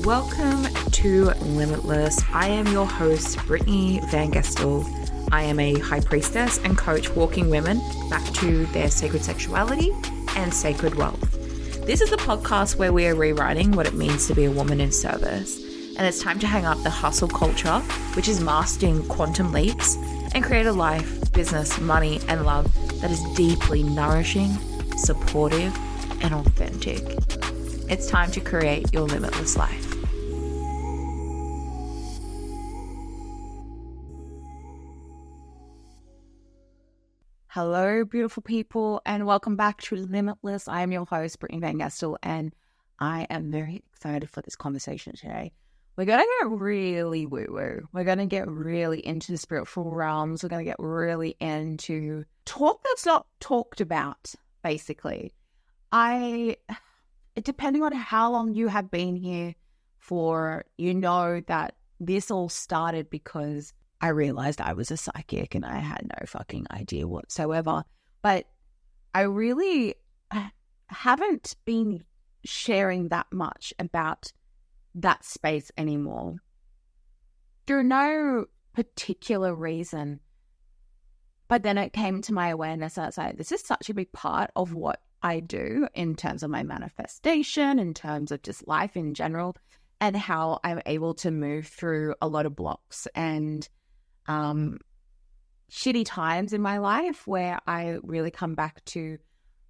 Welcome to Limitless. I am your host, Brittney Van Gestel. I am a high priestess and coach walking women back to their sacred sexuality and sacred wealth. This is a podcast where we are rewriting what it means to be a woman in service. And it's time to hang up the hustle culture, which is masking quantum leaps, and create a life, business, money, and love that is deeply nourishing, supportive, and authentic. It's time to create your limitless life. Hello, beautiful people, and welcome back to Limitless. I am your host, Brittney Van Gestel, and I am very excited for this conversation today. We're going to get really woo-woo. We're going to get really into the spiritual realms. We're going to get really into talk that's not talked about, basically. Depending on how long you have been here for, you know that this all started because I realized I was a psychic and I had no fucking idea whatsoever. But I really haven't been sharing that much about that space anymore. Through no particular reason. But then it came to my awareness. I was like, this is such a big part of what I do in terms of my manifestation, in terms of just life in general, and how I'm able to move through a lot of blocks and shitty times in my life where I really come back to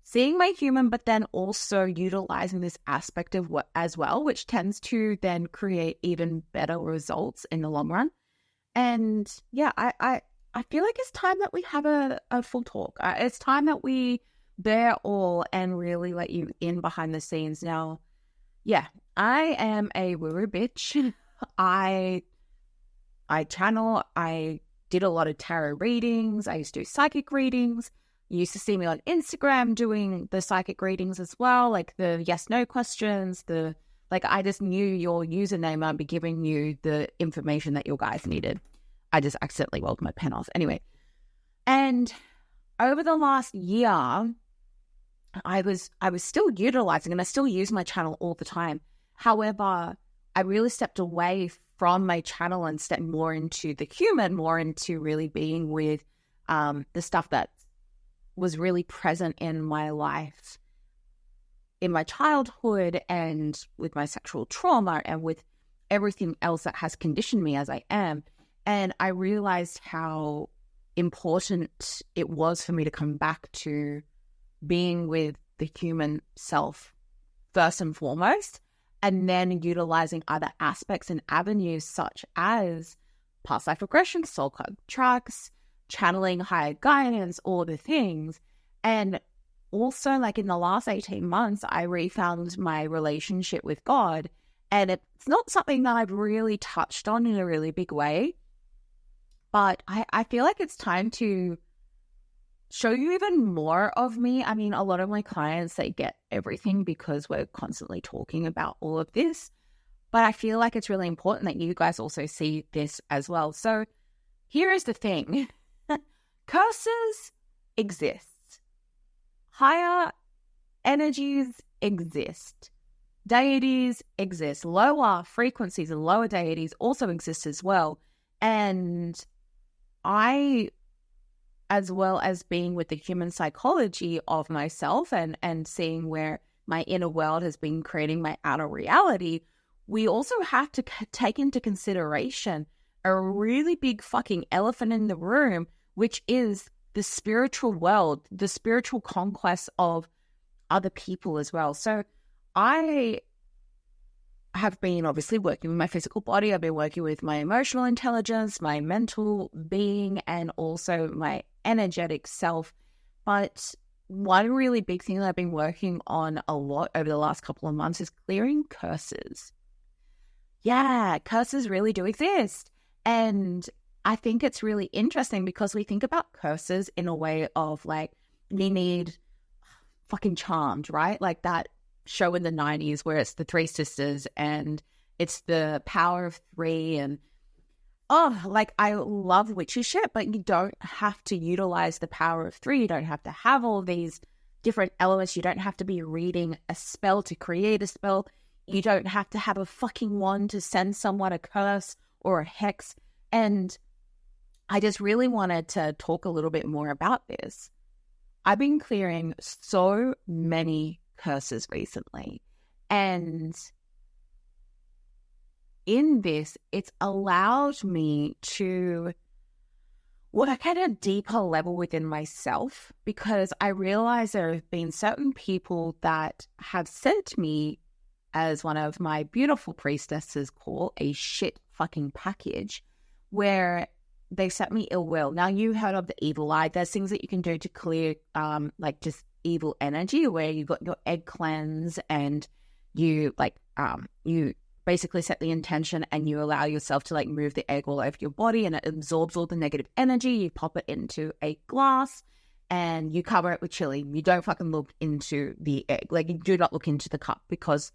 seeing my human, but then also utilizing this aspect of what as well, which tends to then create even better results in the long run. And yeah, I feel like it's time that we have a full talk. It's time that we bear all and really let you in behind the scenes. Now, yeah, I am a woo-woo bitch. I channel, I did a lot of tarot readings. I used to do psychic readings. You used to see me on Instagram doing the psychic readings as well, like the yes-no questions, I just knew your username. I'd be giving you the information that your guys needed. I just accidentally rolled my pen off. Anyway, and over the last year, I was still utilizing, and I still use my channel all the time. However, I really stepped away from my channel and stepped more into the human, more into really being with the stuff that was really present in my life, in my childhood, and with my sexual trauma, and with everything else that has conditioned me as I am. And I realized how important it was for me to come back to being with the human self first and foremost, and then utilizing other aspects and avenues such as past life regression, soul card tracks, channeling higher guidance, all the things. And also, like in the last 18 months, I refound my relationship with God. And it's not something that I've really touched on in a really big way, but I feel like it's time to show you even more of me. I mean, a lot of my clients, they get everything because we're constantly talking about all of this. But I feel like it's really important that you guys also see this as well. So here is the thing. Curses exist. Higher energies exist. Deities exist. Lower frequencies and lower deities also exist as well. And I, as well as being with the human psychology of myself and seeing where my inner world has been creating my outer reality, we also have to take into consideration a really big fucking elephant in the room, which is the spiritual world, the spiritual conquest of other people as well. So I have been obviously working with my physical body. I've been working with my emotional intelligence, my mental being, and also my energetic self. But one really big thing that I've been working on a lot over the last couple of months is clearing curses. Yeah, curses really do exist. And I think it's really interesting because we think about curses in a way of like, we need fucking Charmed, right? Like that show in the 90s where it's the three sisters and it's the power of three. And I love witchy shit, but you don't have to utilize the power of three. You don't have to have all these different elements. You don't have to be reading a spell to create a spell. You don't have to have a fucking wand to send someone a curse or a hex. And I just really wanted to talk a little bit more about this. I've been clearing so many curses recently. And in this, it's allowed me to work at a deeper level within myself, because I realize there have been certain people that have sent me, as one of my beautiful priestesses call, a shit fucking package, where they sent me ill will. Now, you heard of the evil eye. There's things that you can do to clear like just evil energy, where you got your egg cleanse and you you basically set the intention and you allow yourself to like move the egg all over your body, and it absorbs all the negative energy. You pop it into a glass and you cover it with chili. You don't fucking look into the egg. Like, you do not look into the cup, because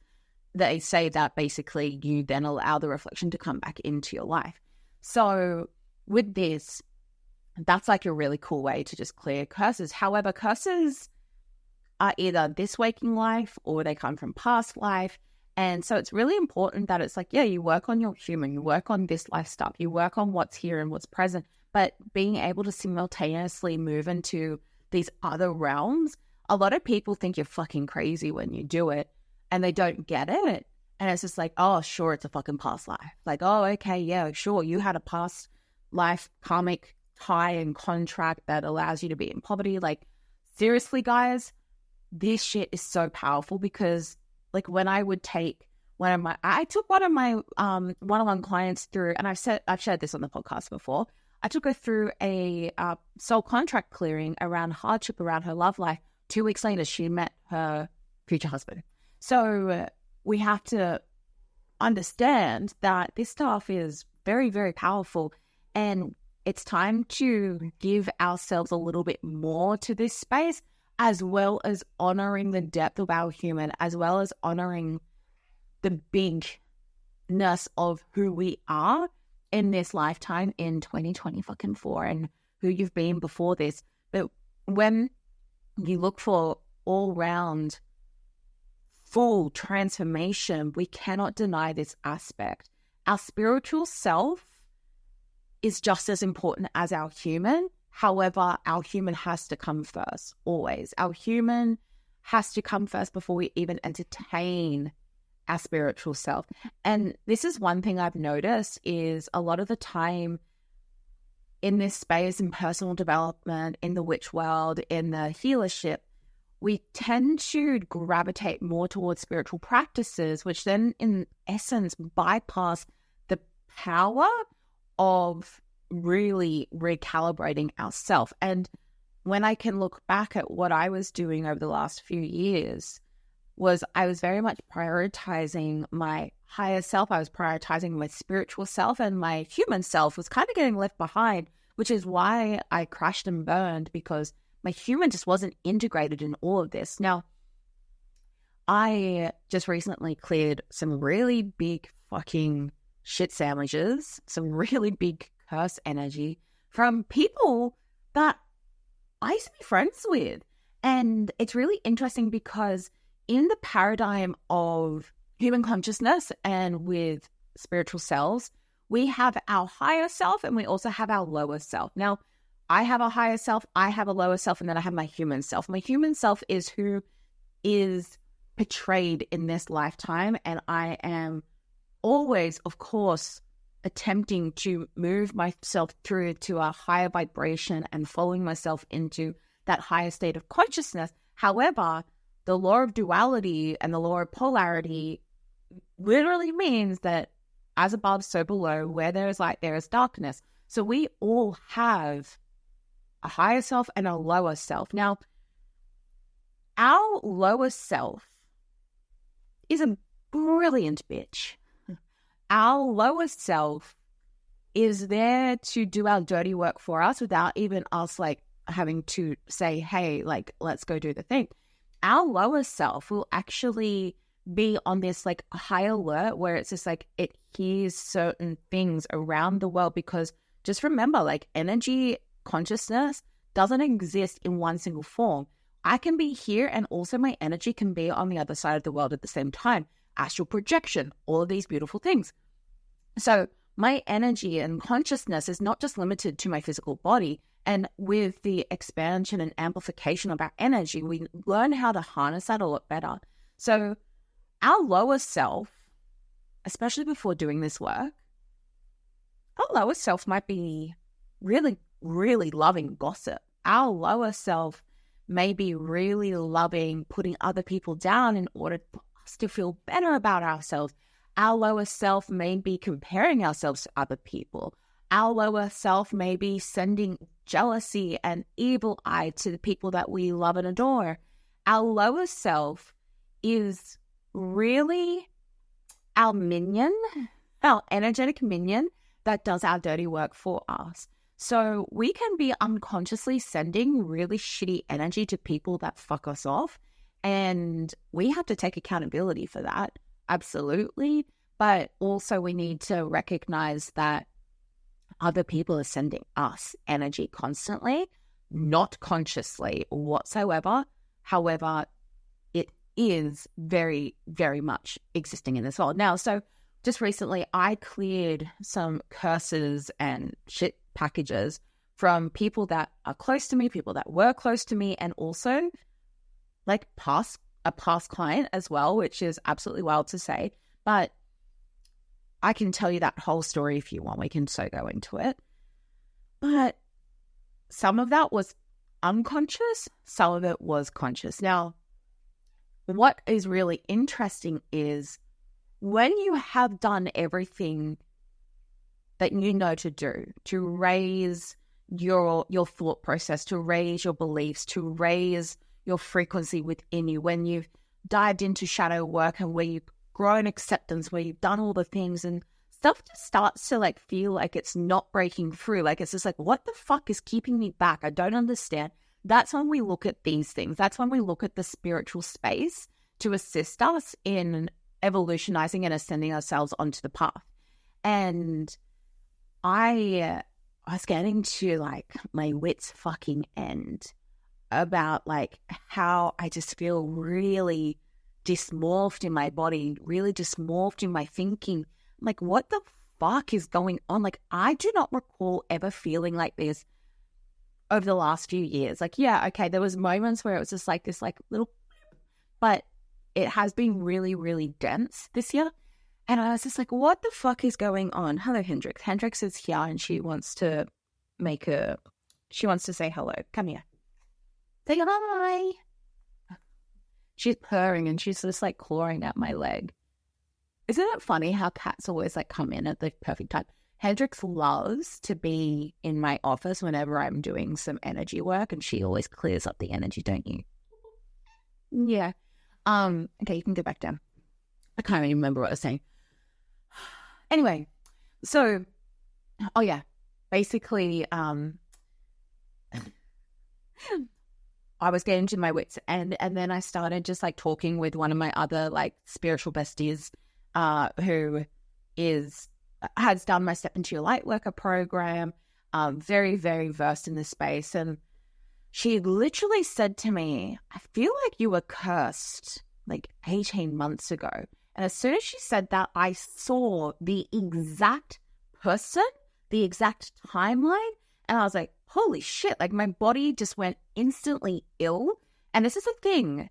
they say that basically you then allow the reflection to come back into your life. So with this, that's like a really cool way to just clear curses. However, curses are either this waking life or they come from past life. And so it's really important that it's like, yeah, you work on your human, you work on this life stuff, you work on what's here and what's present, but being able to simultaneously move into these other realms. A lot of people think you're fucking crazy when you do it, and they don't get it. And it's just like, oh, sure, it's a fucking past life. Like, oh, okay, yeah, sure, you had a past life karmic tie and contract that allows you to be in poverty. Like, seriously, guys, this shit is so powerful, because like when I would take I took one of my one-on-one clients through, and I've shared this on the podcast before. I took her through a soul contract clearing around hardship, around her love life. 2 weeks later, she met her future husband. So we have to understand that this stuff is very, very powerful, and it's time to give ourselves a little bit more to this space, as well as honoring the depth of our human, as well as honoring the bigness of who we are in this lifetime in 2024 and who you've been before this. But when you look for all-round full transformation, we cannot deny this aspect. Our spiritual self is just as important as our human. However, our human has to come first, always. Our human has to come first before we even entertain our spiritual self. And this is one thing I've noticed, is a lot of the time in this space, in personal development, in the witch world, in the healership, we tend to gravitate more towards spiritual practices, which then in essence bypass the power of really recalibrating ourselves. And when I can look back at what I was doing over the last few years, was I was very much prioritizing my higher self. I was prioritizing my spiritual self, and my human self was kind of getting left behind, which is why I crashed and burned, because my human just wasn't integrated in all of this. Now, I just recently cleared some really big fucking shit sandwiches, some really big curse energy from people that I used to be friends with. And it's really interesting, because in the paradigm of human consciousness and with spiritual selves, we have our higher self and we also have our lower self. Now, I have a higher self, I have a lower self, and then I have my human self. My human self is who is portrayed in this lifetime, and I am always, of course, attempting to move myself through to a higher vibration and following myself into that higher state of consciousness. However, the law of duality and the law of polarity literally means that as above, so below, where there is light, there is darkness. So we all have a higher self and a lower self. Now, our lower self is a brilliant bitch. Our lower self is there to do our dirty work for us without even us like having to say, hey, like, let's go do the thing. Our lower self will actually be on this like high alert, where it's just like it hears certain things around the world, because just remember, like, energy consciousness doesn't exist in one single form. I can be here and also my energy can be on the other side of the world at the same time. astral projection, all of these beautiful things. So my energy and consciousness is not just limited to my physical body. And with the expansion and amplification of our energy, we learn how to harness that a lot better. So our lower self, especially before doing this work, our lower self might be really, really loving gossip. Our lower self may be really loving putting other people down in order for us to feel better about ourselves. Our lower self may be comparing ourselves to other people. Our lower self may be sending jealousy and evil eye to the people that we love and adore. Our lower self is really our minion, our energetic minion that does our dirty work for us. So we can be unconsciously sending really shitty energy to people that fuck us off. And we have to take accountability for that. Absolutely. But also we need to recognize that other people are sending us energy constantly, not consciously whatsoever. However, it is very, very much existing in this world. Now, so just recently I cleared some curses and shit packages from people that are close to me, people that were close to me, and also like a past client as well, which is absolutely wild to say. But I can tell you that whole story if you want. We can so go into it. But some of that was unconscious, some of it was conscious. Now, what is really interesting is when you have done everything that you know to do, to raise your thought process, to raise your beliefs, to raise your frequency within you, when you've dived into shadow work and where you've grown acceptance, where you've done all the things and stuff just starts to like feel like it's not breaking through. Like it's just like, what the fuck is keeping me back? I don't understand. That's when we look at these things. That's when we look at the spiritual space to assist us in evolutionizing and ascending ourselves onto the path. And I was getting to like my wit's fucking end about like how I just feel really dysmorphed in my body, really dysmorphed in my thinking. Like, what the fuck is going on? Like, I do not recall ever feeling like this over the last few years. Like, yeah, okay, there was moments where it was just like this like little, but it has been really, really dense this year. And I was just like, what the fuck is going on? Hello, Hendrix. Hendrix is here and she wants to say hello. Come here. Say hi. She's purring and she's just like clawing at my leg. Isn't it funny how cats always like come in at the perfect time? Hendrix loves to be in my office whenever I'm doing some energy work and she always clears up the energy, don't you? Yeah. Okay, you can go back down. I can't even remember what I was saying. Anyway, so, oh yeah, basically, I was getting to my wits and then I started just like talking with one of my other like spiritual besties, who has done my Step Into Your Light Worker program, very, very versed in this space. And she literally said to me, I feel like you were cursed like 18 months ago. And as soon as she said that, I saw the exact person, the exact timeline. And I was like, holy shit, like my body just went instantly ill. And this is the thing.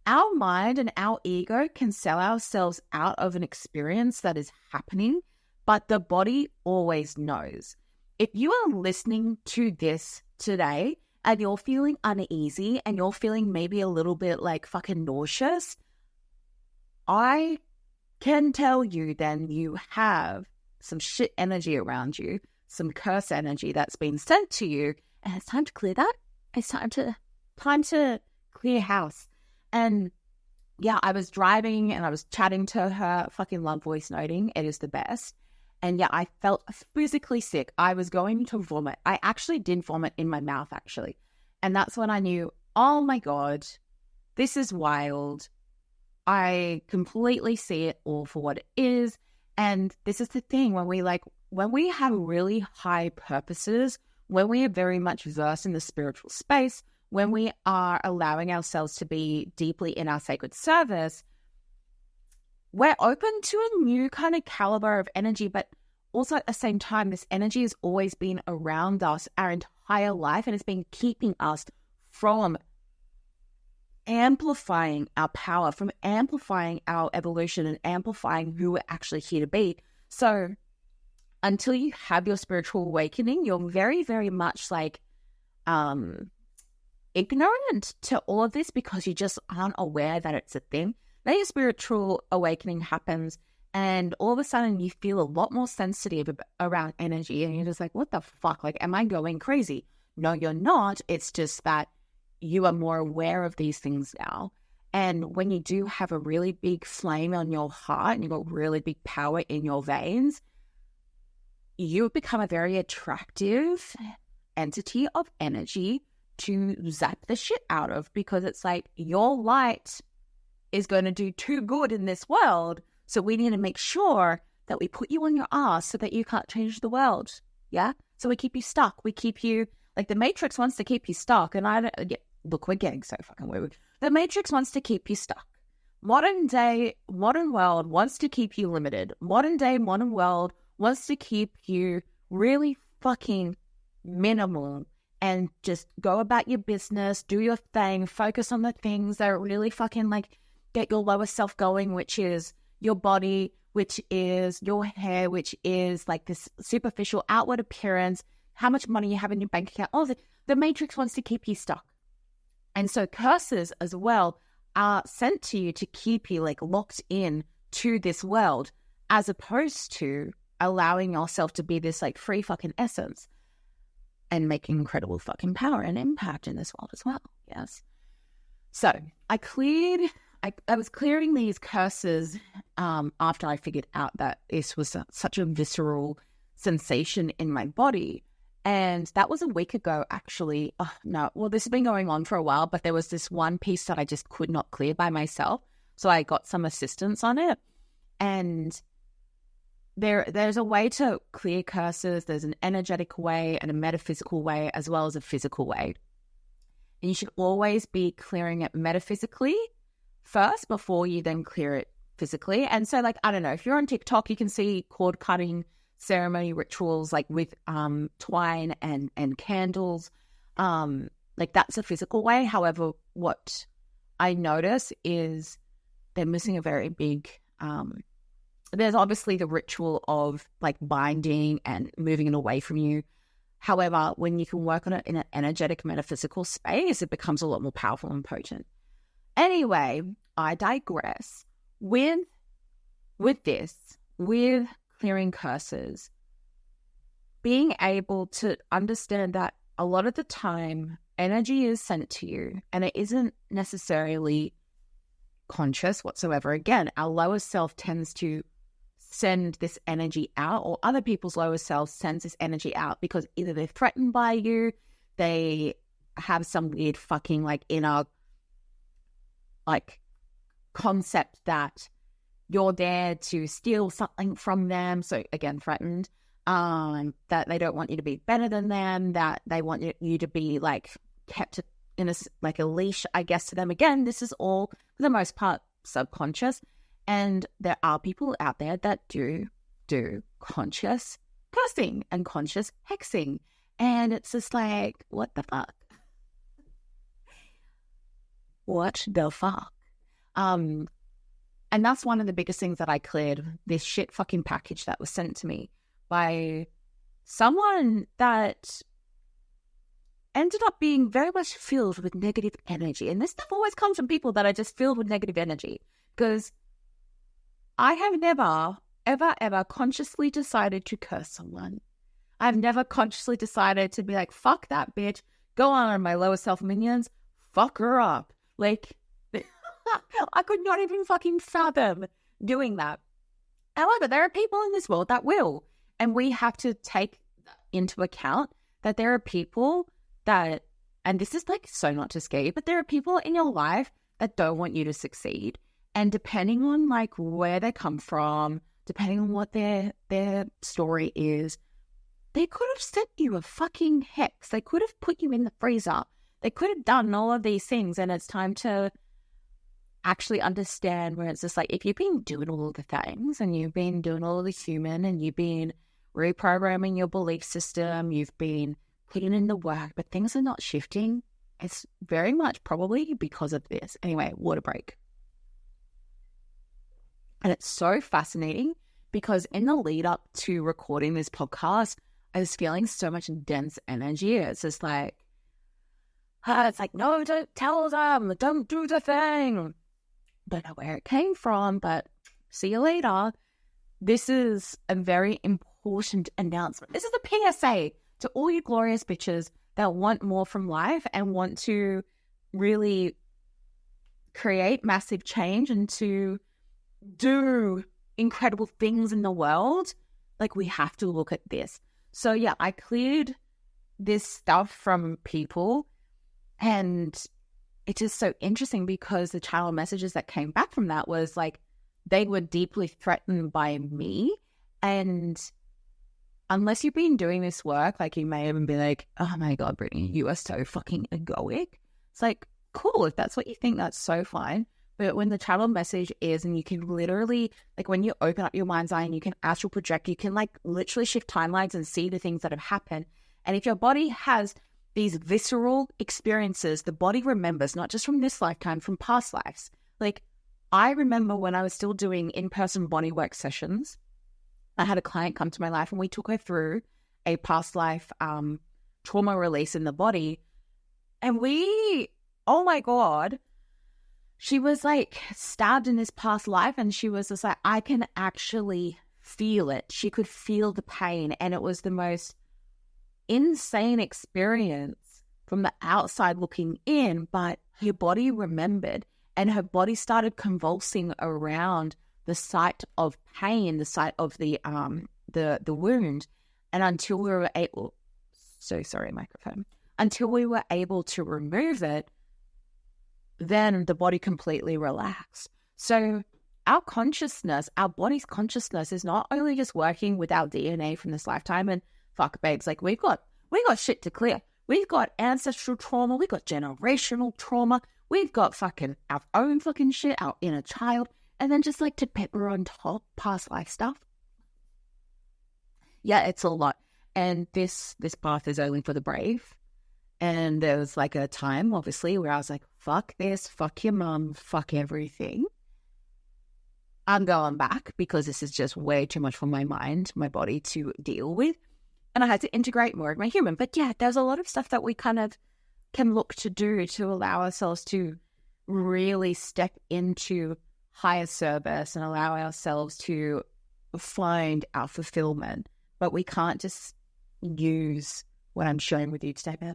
Our mind and our ego can sell ourselves out of an experience that is happening, but the body always knows. If you are listening to this today and you're feeling uneasy and you're feeling maybe a little bit like fucking nauseous, I can tell you then you have some shit energy around you, some curse energy that's been sent to you, and it's time to clear that. It's time to clear house. And yeah, I was driving and I was chatting to her, fucking love voice noting. It is the best. And yeah, I felt physically sick. I was going to vomit. I actually did vomit in my mouth, actually. And that's when I knew, oh my God, this is wild. I completely see it all for what it is. And this is the thing, when we have really high purposes, when we are very much versed in the spiritual space, when we are allowing ourselves to be deeply in our sacred service, we're open to a new kind of caliber of energy, but also at the same time, this energy has always been around us our entire life, and it's been keeping us from amplifying our power, from amplifying our evolution and amplifying who we're actually here to be. So until you have your spiritual awakening, you're very, very much like ignorant to all of this because you just aren't aware that it's a thing. Then your spiritual awakening happens, and all of a sudden you feel a lot more sensitive around energy, and you're just like, what the fuck? Like, am I going crazy? No, you're not. It's just that you are more aware of these things now. And when you do have a really big flame on your heart and you've got really big power in your veins, you become a very attractive entity of energy to zap the shit out of, because it's like your light is going to do too good in this world. So we need to make sure that we put you on your ass so that you can't change the world. Yeah. So we keep you stuck. We keep you like the Matrix wants to keep you stuck. And look, we're getting so fucking weird. The Matrix wants to keep you stuck. Modern world wants to keep you limited. Modern world wants to keep you really fucking minimal and just go about your business, do your thing, focus on the things that are really fucking like get your lower self going, which is your body, which is your hair, which is like this superficial outward appearance, how much money you have in your bank account. All of it. The Matrix wants to keep you stuck. And so curses as well are sent to you to keep you like locked in to this world, as opposed to allowing yourself to be this like free fucking essence and making incredible fucking power and impact in this world as well. Yes. So I was clearing these curses after I figured out that this was such a visceral sensation in my body. And that was a week ago, actually. This has been going on for a while, but there was this one piece that I just could not clear by myself. So I got some assistance on it. And there's a way to clear curses. There's an energetic way and a metaphysical way, as well as a physical way. And you should always be clearing it metaphysically first before you then clear it physically. And so, like, I don't know, if you're on TikTok, you can see cord cutting ceremony rituals like with twine and candles. Like that's a physical way. However, what I notice is they're missing a very big there's obviously the ritual of like binding and moving it away from you. However, when you can work on it in an energetic metaphysical space, it becomes a lot more powerful and potent. Anyway, I digress. With clearing curses, being able to understand that a lot of the time energy is sent to you and it isn't necessarily conscious whatsoever. Again, our lower self tends to send this energy out, or other people's lower self sends this energy out because either they're threatened by you, they have some weird fucking like inner like concept that you're there to steal something from them. So again, threatened, that they don't want you to be better than them, that they want you to be like kept in a leash, I guess, to them. Again, this is all for the most part subconscious. And there are people out there that do conscious cursing and conscious hexing. And it's just like, what the fuck? What the fuck? And that's one of the biggest things that I cleared, this shit fucking package that was sent to me by someone that ended up being very much filled with negative energy. And this stuff always comes from people that are just filled with negative energy, because I have never, ever consciously decided to curse someone. I've never consciously decided to be like, fuck that bitch, go on my lower self minions, fuck her up. Like, I could not even fucking fathom doing that. However, there are people in this world that will. And we have to take into account that there are people that, and this is like so not to scare you, but there are people in your life that don't want you to succeed. And depending on like where they come from, depending on what their story is, they could have sent you a fucking hex. They could have put you in the freezer. They could have done all of these things, and it's time to actually understand where it's just like, if you've been doing all of the things and you've been doing all of the human and you've been reprogramming your belief system, you've been putting in the work, but things are not shifting, it's very much probably because of this. Anyway, water break. And it's so fascinating because in the lead up to recording this podcast, I was feeling so much dense energy. It's just like, it's like, no, don't tell them, don't do the thing. Don't know where it came from, but see you later. This is a very important announcement. This is a PSA to all you glorious bitches that want more from life and want to really create massive change and to do incredible things in the world. Like, we have to look at this. So yeah, I cleared this stuff from people, and it's just so interesting because the channel messages that came back from that was like, they were deeply threatened by me. And unless you've been doing this work, like, you may even be like, oh my God, Brittney, you are so fucking egoic. It's like, cool, if that's what you think, that's so fine. But when the channel message is, and you can literally, like, when you open up your mind's eye and you can astral project, you can like literally shift timelines and see the things that have happened. And if your body has these visceral experiences, the body remembers, not just from this lifetime, from past lives. Like, I remember when I was still doing in-person bodywork sessions, I had a client come to my life and we took her through a past life trauma release in the body. And oh my God, she was like stabbed in this past life, and she was just like, I can actually feel it. She could feel the pain, and it was the most insane experience from the outside looking in, but her body remembered, and her body started convulsing around the site of pain, the site of the wound. And until we were able, until we were able to remove it, then the body completely relaxed. So our consciousness, our body's consciousness, is not only just working with our DNA from this lifetime. And fuck, babes, like, we got shit to clear. We've got ancestral trauma, we've got generational trauma, we've got fucking our own fucking shit, our inner child, and then just like to pepper on top past life stuff. Yeah, it's a lot. And this path is only for the brave. And there was like a time, obviously, where I was like, fuck this, fuck your mum, fuck everything. I'm going back because this is just way too much for my mind, my body to deal with. And I had to integrate more of my human. But yeah, there's a lot of stuff that we kind of can look to do to allow ourselves to really step into higher service and allow ourselves to find our fulfillment. But we can't just use what I'm sharing with you today, babe.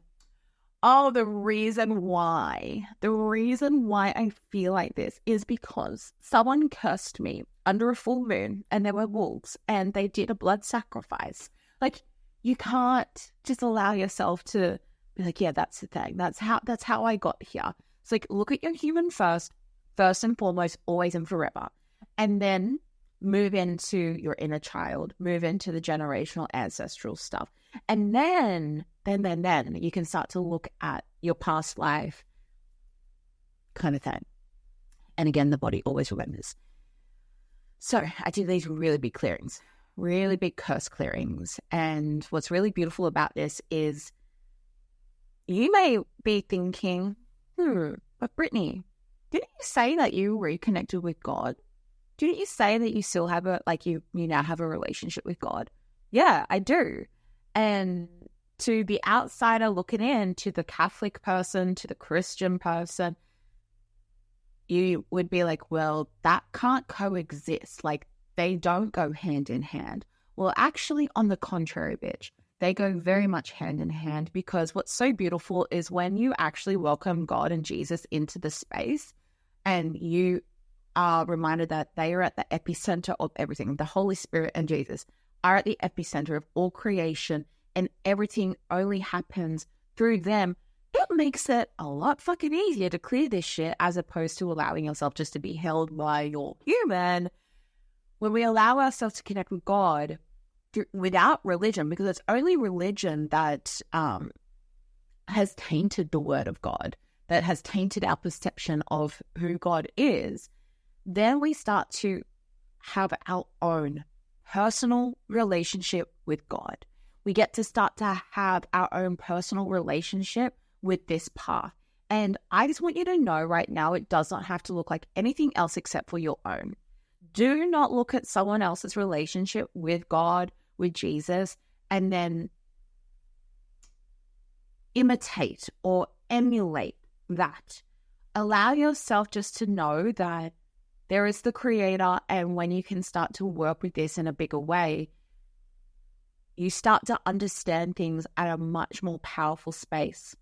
Oh, the reason why I feel like this is because someone cursed me under a full moon, and there were wolves, and they did a blood sacrifice. Like, you can't just allow yourself to be like, yeah, that's the thing. That's how I got here. It's like, look at your human first and foremost, always and forever. And then move into your inner child, move into the generational ancestral stuff. And then you can start to look at your past life kind of thing. And again, the body always remembers. So I did these really big clearings, really big curse clearings. And what's really beautiful about this is you may be thinking, but Brittney, didn't you say that you reconnected with God? Didn't you say that you still have you now have a relationship with God? Yeah, I do. And to the outsider looking in, to the Catholic person, to the Christian person, you would be like, well, that can't coexist. Like, they don't go hand in hand. Well, actually, on the contrary, bitch, they go very much hand in hand, because what's so beautiful is when you actually welcome God and Jesus into the space, and you are reminded that they are at the epicenter of everything. The Holy Spirit and Jesus are at the epicenter of all creation, and everything only happens through them. It makes it a lot fucking easier to clear this shit, as opposed to allowing yourself just to be held by your human. When we allow ourselves to connect with God without religion, because it's only religion that has tainted the word of God. that has tainted our perception of who God is, then we start to have our own personal relationship with God. We get to start to have our own personal relationship with this path. And I just want you to know right now, it does not have to look like anything else except for your own. Do not look at someone else's relationship with God, with Jesus, and then imitate or emulate that. Allow yourself just to know that there is the Creator, and when you can start to work with this in a bigger way, you start to understand things at a much more powerful space,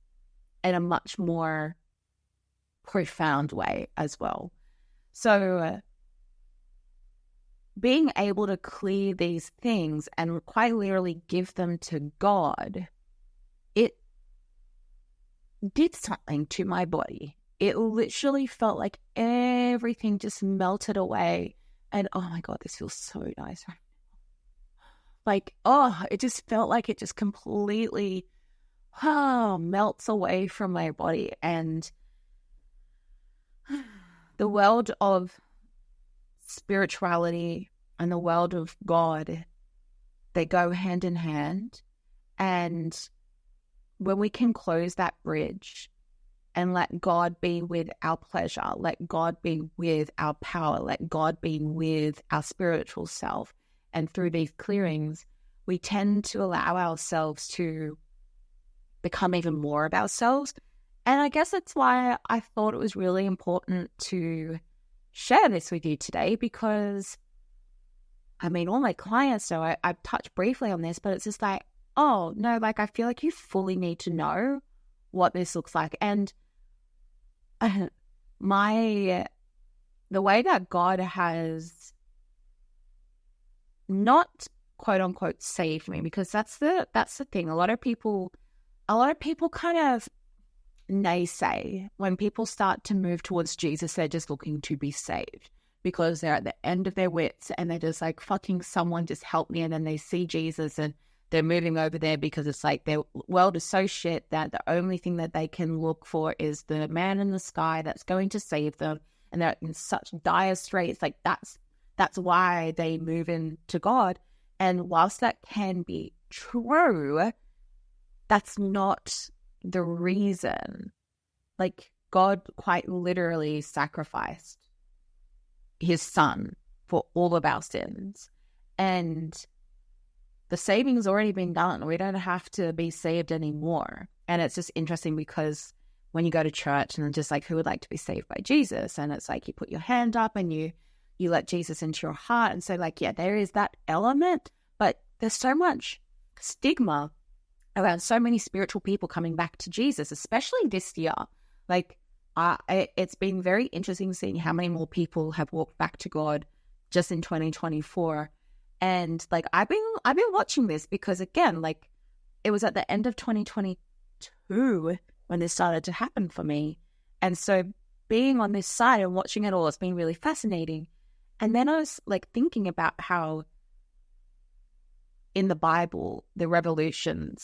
in a much more profound way as well. So being able to clear these things and quite literally give them to God, it did something to my body. It literally felt like everything just melted away. And oh my God, this feels so nice right now. Like, it just felt like it just completely melts away from my body. And the world of spirituality and the world of God, they go hand in hand. And when we can close that bridge and let God be with our pleasure, let God be with our power, let God be with our spiritual self, and through these clearings, we tend to allow ourselves to become even more of ourselves. And I guess that's why I thought it was really important to share this with you today, because I mean, all my clients know I've touched briefly on this, but it's just like, oh no, like I feel like you fully need to know what this looks like. And the way that God has not quote unquote saved me, because that's the thing. A lot of people kind of naysay when people start to move towards Jesus. They're just looking to be saved because they're at the end of their wits and they're just like, fucking someone just help me. And then they see Jesus and they're moving over there because it's like their world is so shit that the only thing that they can look for is the man in the sky that's going to save them. And they're in such dire straits. Like that's why they move into God. And whilst that can be true, that's not the reason. Like God quite literally sacrificed his son for all of our sins. And the saving's already been done. We don't have to be saved anymore. And it's just interesting because when you go to church and it's just like, who would like to be saved by Jesus? And it's like you put your hand up and you let Jesus into your heart. And so like, yeah, there is that element, but there's so much stigma around so many spiritual people coming back to Jesus, especially this year. Like it's been very interesting seeing how many more people have walked back to God just in 2024. And like I've been watching this because again, like it was at the end of 2022 when this started to happen for me. And so being on this side and watching it all, it's been really fascinating. And then I was like thinking about how in the Bible, the revelation,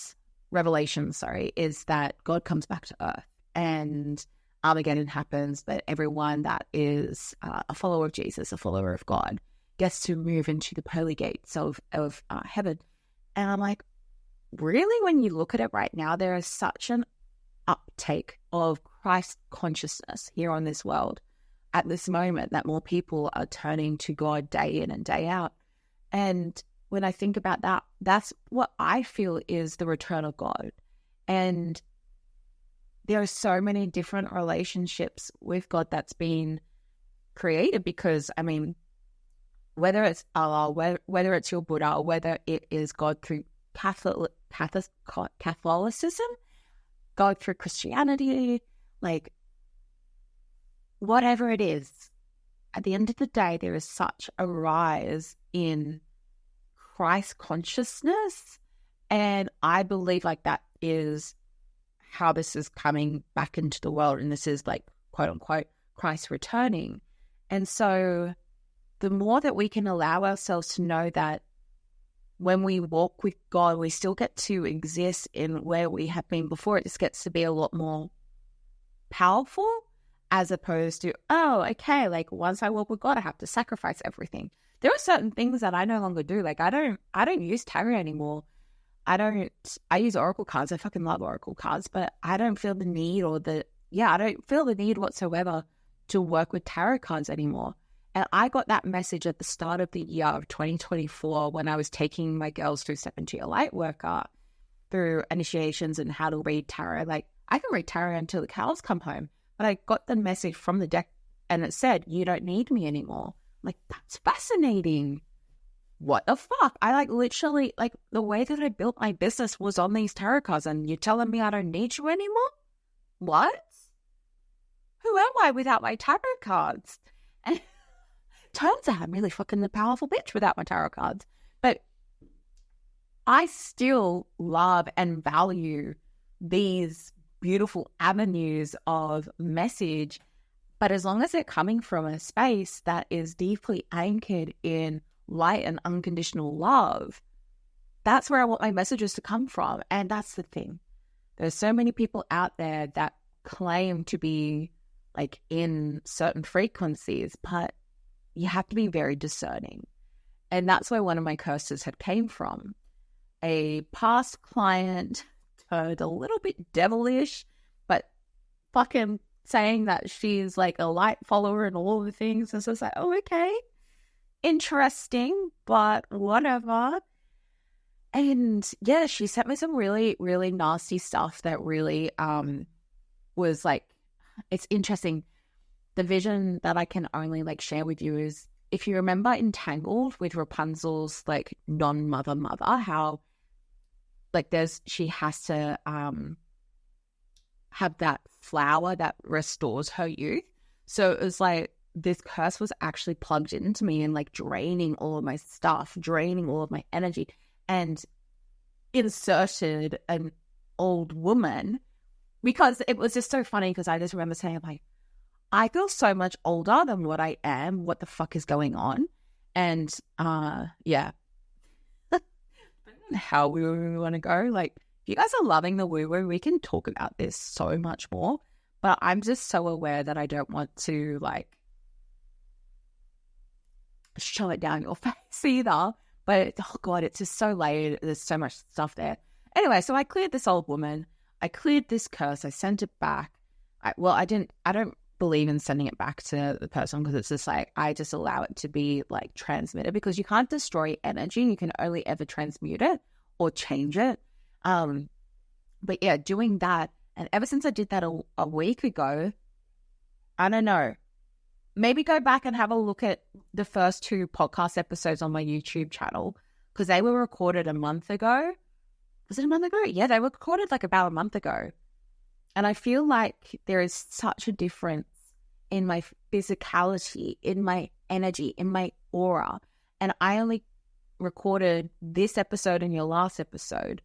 is that God comes back to earth and Armageddon happens, but everyone that is a follower of Jesus, a follower of God, gets to move into the pearly gates of heaven. And I'm like, really, when you look at it right now, there is such an uptake of Christ consciousness here on this world at this moment that more people are turning to God day in and day out. And when I think about that, that's what I feel is the return of God. And there are so many different relationships with God that's been created because, I mean, whether it's Allah, whether it's your Buddha, or whether it is God through Catholicism, God through Christianity, like whatever it is, at the end of the day, there is such a rise in Christ consciousness. And I believe like that is how this is coming back into the world. And this is like, quote unquote, Christ returning. And so the more that we can allow ourselves to know that when we walk with God, we still get to exist in where we have been before, it just gets to be a lot more powerful, as opposed to, oh, okay, like once I walk with God, I have to sacrifice everything. There are certain things that I no longer do. Like I don't use tarot anymore. I use oracle cards. I fucking love oracle cards, but I don't feel the need I don't feel the need whatsoever to work with tarot cards anymore. And I got that message at the start of the year of 2024 when I was taking my girls through Step Into Your Light worker, through initiations and how to read tarot. Like I can read tarot until the cows come home, but I got the message from the deck and it said, you don't need me anymore. I'm like, that's fascinating. What the fuck? I like literally, like the way that I built my business was on these tarot cards, and you're telling me I don't need you anymore? What? Who am I without my tarot cards? And turns out I'm really fucking the powerful bitch without my tarot cards. But I still love and value these beautiful avenues of message, but as long as they're coming from a space that is deeply anchored in light and unconditional love, that's where I want my messages to come from. And that's the thing. There's so many people out there that claim to be like in certain frequencies, but you have to be very discerning. And that's where one of my curses had came from. A past client turned a little bit devilish, but fucking saying that she's like a light follower and all the things. And so it's like, oh, okay. Interesting, but whatever. And yeah, she sent me some really, really nasty stuff that really was like, it's interesting. The vision that I can only like share with you is, if you remember Entangled with Rapunzel's like non-mother mother, how like she has to have that flower that restores her youth. So it was like this curse was actually plugged into me and like draining all of my stuff, draining all of my energy, and inserted an old woman, because it was just so funny, because I just remember saying, like, I feel so much older than what I am. What the fuck is going on? And yeah. How woo-woo we want to go. Like, if you guys are loving the woo-woo, we can talk about this so much more. But I'm just so aware that I don't want to, like, show it down your face either. But, oh God, it's just so layered. There's so much stuff there. Anyway, so I cleared this old woman. I cleared this curse. I sent it back. I don't believe in sending it back to the person, because it's just like, I just allow it to be like transmitted, because you can't destroy energy. You can only ever transmute it or change it. But yeah, doing that. And ever since I did that a week ago, I don't know, maybe go back and have a look at the first 2 podcast episodes on my YouTube channel, because they were recorded a month ago. Was it a month ago? Yeah, they were recorded like about a month ago. And I feel like there is such a difference in my physicality, in my energy, in my aura. And I only recorded this episode and your last episode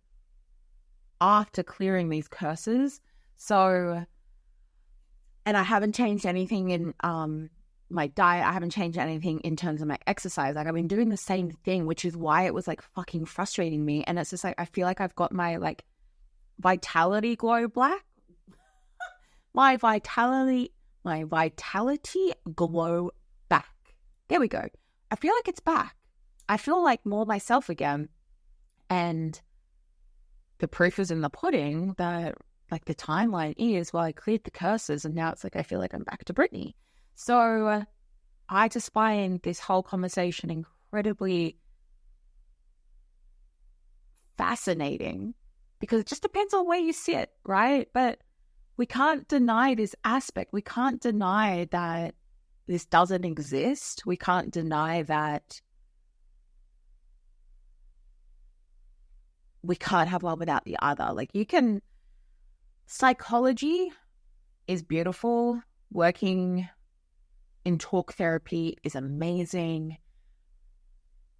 after clearing these curses. So, and I haven't changed anything in my diet. I haven't changed anything in terms of my exercise. Like, I've been doing the same thing, which is why it was like fucking frustrating me. And it's just like, I feel like I've got my like vitality glow back. My vitality glow back. There we go. I feel like it's back. I feel like more myself again. And the proof is in the pudding that like the timeline is, well, I cleared the curses and now it's like, I feel like I'm back to Brittney. So I just find this whole conversation incredibly fascinating, because it just depends on where you sit, right? But we can't deny this aspect. We can't deny that this doesn't exist. We can't deny that we can't have one without the other. Like, psychology is beautiful. Working in talk therapy is amazing.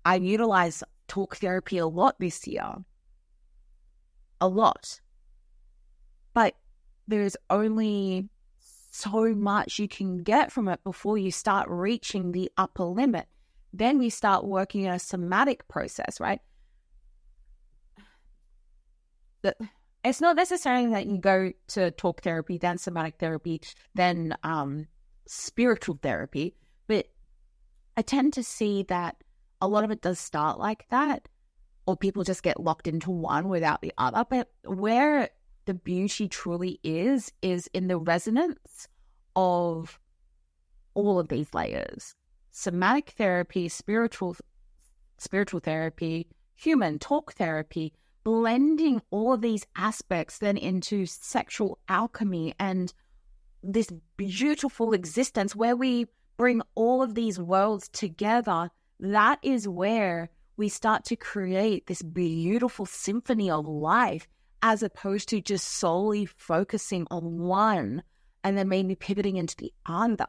I utilize talk therapy a lot this year. A lot. But there's only so much you can get from it before you start reaching the upper limit. Then you start working in a somatic process, right? it's not necessarily that you go to talk therapy, then somatic therapy, then spiritual therapy, but I tend to see that a lot of it does start like that, or people just get locked into one without the other. But where the beauty truly is in the resonance of all of these layers. Somatic therapy, spiritual therapy, human talk therapy, blending all of these aspects then into sexual alchemy and this beautiful existence where we bring all of these worlds together. That is where we start to create this beautiful symphony of life, as opposed to just solely focusing on one and then maybe pivoting into the other.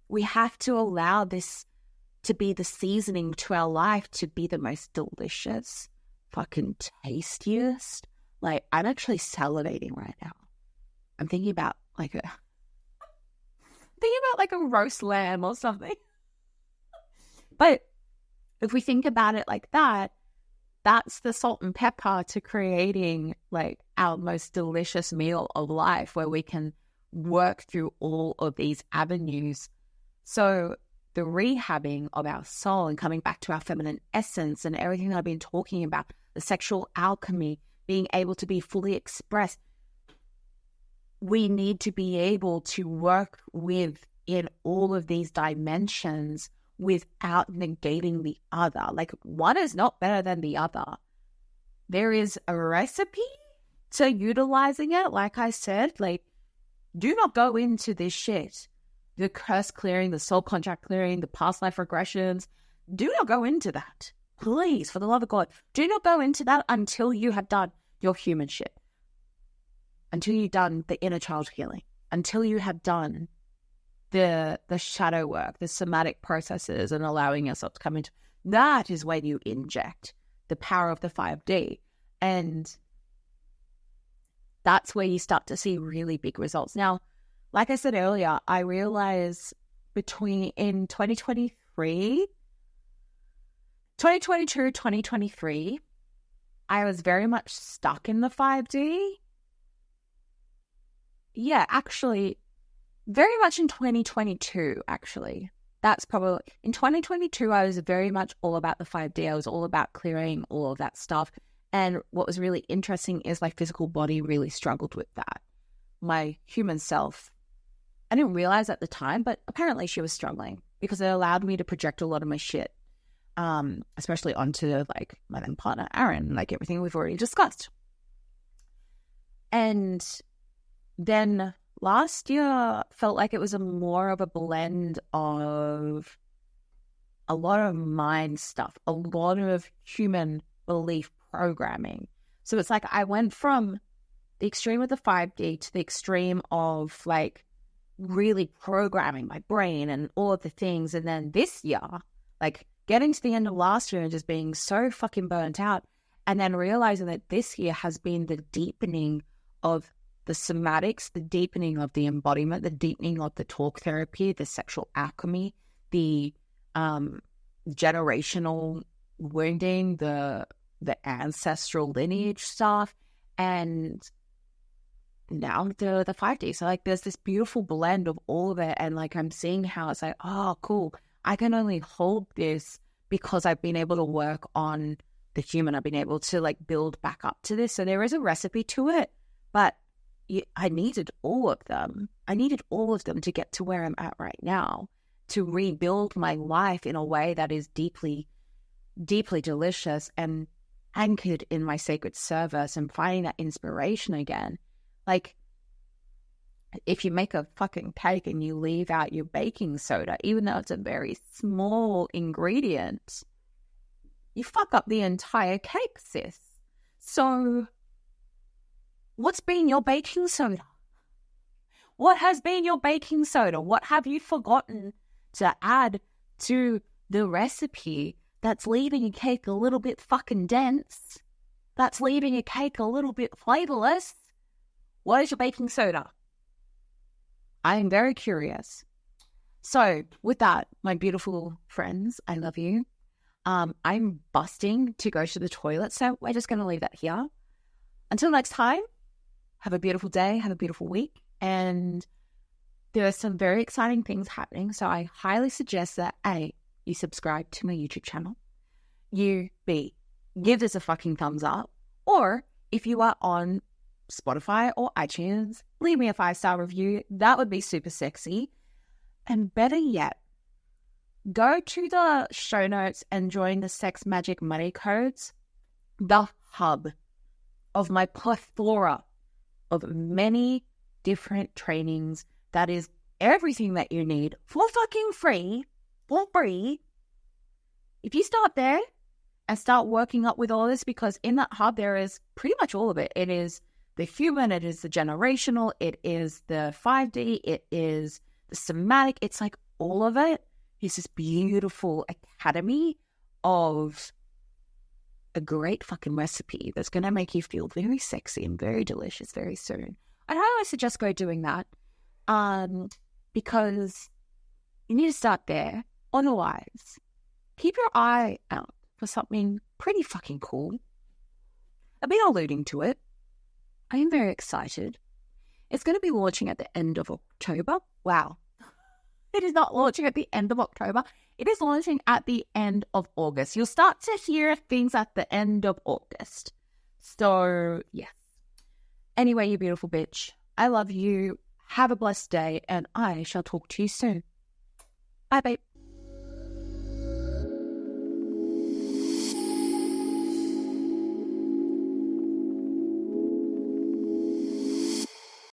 We have to allow this to be the seasoning to our life, to be the most delicious, fucking tastiest. Like, I'm actually salivating right now. I'm thinking about like a roast lamb or something. But if we think about it like that, that's the salt and pepper to creating like our most delicious meal of life, where we can work through all of these avenues. So the rehabbing of our soul and coming back to our feminine essence and everything that I've been talking about, the sexual alchemy, being able to be fully expressed, we need to be able to work in all of these dimensions without negating the other. Like, one is not better than the other. There is a recipe to utilizing it. Like I said, like, do not go into this shit, the curse clearing, the soul contract clearing, the past life regressions. Do not go into that. Please, for the love of God, do not go into that until you have done your human shit. Until you've done the inner child healing. Until you have done the shadow work, the somatic processes, and allowing yourself to come into that is when you inject the power of the 5D. And that's where you start to see really big results. Now, like I said earlier, I realized in 2022, 2023, I was very much stuck in the 5D. Yeah, actually, very much in 2022, actually. That's probably, in 2022, I was very much all about the 5D. I was all about clearing all of that stuff. And what was really interesting is my physical body really struggled with that. My human self, I didn't realize at the time, but apparently she was struggling because it allowed me to project a lot of my shit, especially onto like my then partner, Aaron, like everything we've already discussed. And then last year felt like it was more of a blend of a lot of mind stuff, a lot of human belief programming. So it's like I went from the extreme of the 5D to the extreme of like really programming my brain and all of the things. And then this year, like getting to the end of last year and just being so fucking burnt out, and then realizing that this year has been the deepening of the somatics, the deepening of the embodiment, the deepening of the talk therapy, the sexual alchemy, the generational wounding, the ancestral lineage stuff, and now the 5D. So like there's this beautiful blend of all of it, and like I'm seeing how it's like, oh cool, I can only hold this because I've been able to work on the human. I've been able to like build back up to this. So there is a recipe to it, but I needed all of them. I needed all of them to get to where I'm at right now, to rebuild my life in a way that is deeply, deeply delicious and anchored in my sacred service and finding that inspiration again. Like, if you make a fucking cake and you leave out your baking soda, even though it's a very small ingredient, you fuck up the entire cake, sis. So what's been your baking soda? What has been your baking soda? What have you forgotten to add to the recipe that's leaving a cake a little bit fucking dense? That's leaving a cake a little bit flavorless? What is your baking soda? I am very curious. So with that, my beautiful friends, I love you. I'm busting to go to the toilet, so we're just going to leave that here. Until next time, have a beautiful day, have a beautiful week. And there are some very exciting things happening. So I highly suggest that A, you subscribe to my YouTube channel. You, B, give this a fucking thumbs up. Or if you are on Spotify or iTunes, leave me a 5-star review. That would be super sexy. And better yet, go to the show notes and join the Sex Magic Money Codes, the hub of my plethora of many different trainings. That is everything that you need for fucking free, for free. If you start there and start working up with all this, because in that hub there is pretty much all of it. It is the human, it is the generational, it is the 5D, it is the somatic. It's like all of it is this beautiful academy of a great fucking recipe that's going to make you feel very sexy and very delicious very soon. I'd highly suggest go doing that because you need to start there. Otherwise, keep your eye out for something pretty fucking cool. I've been alluding to it. I am very excited. It's going to be launching at the end of October. Wow. It is not launching at the end of October. It is launching at the end of August. You'll start to hear things at the end of August. So, yes. Anyway, you beautiful bitch. I love you. Have a blessed day, and I shall talk to you soon. Bye, babe.